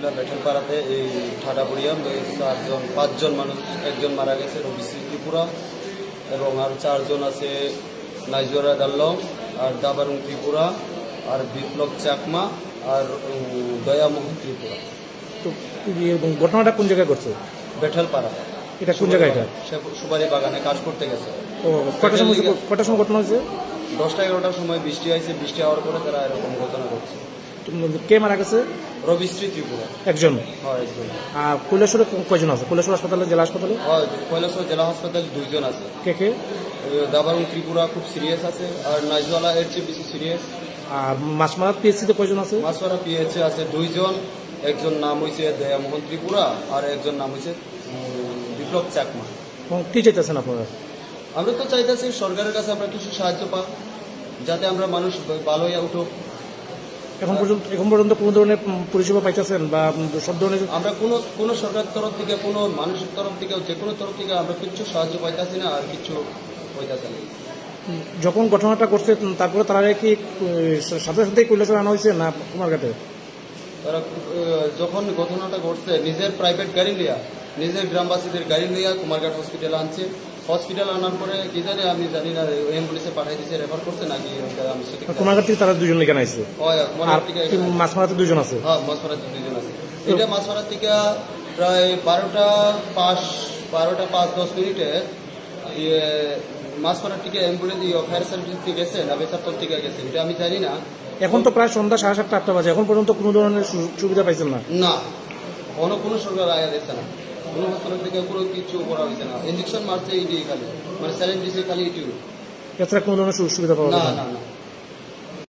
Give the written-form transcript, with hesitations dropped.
কুমিল্লা বেঠেলপাড়াতে এই ঠাডাপুরিয়া পাঁচজন মানুষ, একজন মারা গেছে রবিশ্রী ত্রিপুরা এবং আরও 4 জন আছে নাইজোরা দাল্লং আর দাবারুং ত্রিপুরা আর বিপ্লব চাকমা আর দয়ামোহন ত্রিপুরা। তো ঘটনাটা কোন জায়গায় করছে? বেঠেলপাড়া। এটা কোন জায়গা? এটা সুপারি বাগানে কাজ করতে গেছে। ও কটার সময় ঘটনা হয়েছে? 10টা-11টার সময় বৃষ্টি হয়েছে, বৃষ্টি হওয়ার পরে তারা এরকম ঘটনা ঘটছে। কে মারা গেছে? রবিশ্রী ত্রিপুরা একজন। হয় একজন। আর কৈলাসরে কয়জন আছে? কৈলাসর হাসপাতালে, জেলা হাসপাতালে? হয় কৈলাসর জেলা হাসপাতালে 2 জন আছে। কে কে? দাবারুং ত্রিপুরা খুব সিরিয়াস আছে আর নাইজওয়ালা এর চেয়ে বেশি সিরিয়াস। আর মাছমারা পিএসসিতে কয়জন আছে? মাছপাড়া পিএইচে আছে 2 জন, একজন নাম হয়েছে দয়ামোহন ত্রিপুরা আর একজন নাম হয়েছে বিপ্লব চাকমা। কি চাইতেছেন আপনারা? আমরা তো চাইতেছি সরকারের কাছে আমরা কিছু সাহায্য পাই, যাতে আমরা মানুষ ভালো হয়ে উঠুক। এখন পর্যন্ত কোনো ধরনের পরিষেবা পাইতেছেন বা সব ধরনের? আমরা কোনো সরকার তরফ থেকে, কোনো মানুষের তরফ থেকে, যে কোনো তরফ থেকে আমরা কিছু সাহায্য পাইতেছি না আর কিছু হইতেছে না। যখন ঘটনাটা করছে তারপরে তারা কি সাথে সাথেই কৈলাসরে আনা হয়েছে না কুমারঘাটে? তারা যখন ঘটনাটা ঘটছে নিজের প্রাইভেট গাড়ি লিয়া, নিজের গ্রামবাসীদের গাড়ি লিয়া কুমারঘাট হসপিটালে আনছে। হসপিটাল আনার পরে কি জানি, আমি জানি না অ্যাম্বুলেন্সে পাঠাই দিয়েছে, রেফার করছে নাকি আমি সেটা। কুমারঘাট থেকে তারা 2 জন এখানে আসছে। মাছমারাতে 2 জন আছে। হ্যাঁ, মাছপাড়াতে 2 জন আছে। এটা মাছপাড়া থেকে প্রায় 12টা 5-10 মিনিটে মাছপাড়ার থেকে অ্যাম্বুলেন্স ফায়ার সার্ভিস থেকে গেছে না বেসারতল থেকে গেছে, এটা আমি জানি না। এখন তো প্রায় সন্ধ্যা 7:30-8টা বাজে, এখন পর্যন্ত কোনো ধরনের সুবিধা পাইছেন না? না, কোনো সরকার আয়া দিচ্ছে না, কোনো হাসপাতাল থেকে কোনো কিছু করা হয়েছে না। ইঞ্জেকশন মারছে এইটি খালি, মানে স্যালাইন দিয়েছে খালি এইটুকু। এছাড়া কোনো ধরনের সুবিধা পাওয়া না যায় না না।